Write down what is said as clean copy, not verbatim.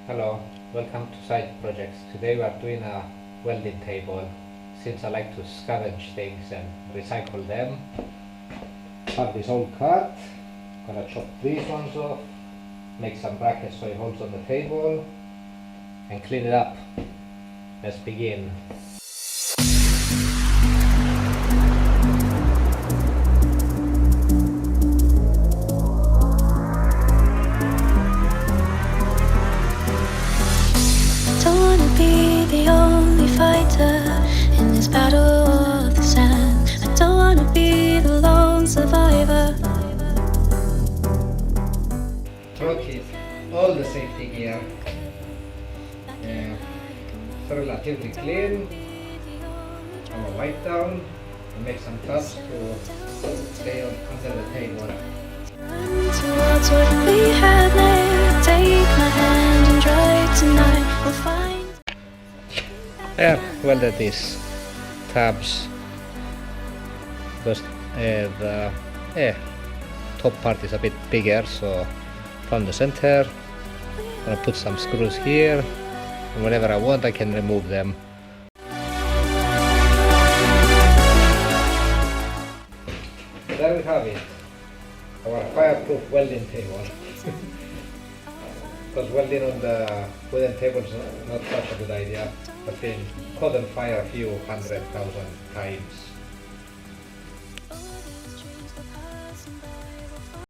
Hello, welcome to Side Projects. Today we are doing a welding table. Since I like to scavenge things and recycle them, have this old cart. Gonna chop these ones off, make some brackets so it holds on the table, and clean it up. Let's begin. Don't wanna be the only fighter in this battle of the sand. I don't wanna be the lone survivor. Truck is all the safety gear. It's relatively clean. I'm gonna wipe down and make some tabs to stay under the table. Run towards what we had made. Take my hand and drive tonight. We'll find. Yeah, welded these tabs because the top part is a bit bigger, so from the center I'm gonna put some screws here, and whenever I want I can remove them. So there we have it, our fireproof welding table. Because welding on the wooden table is not such a good idea. I've been caught on fire a few 100,000 times.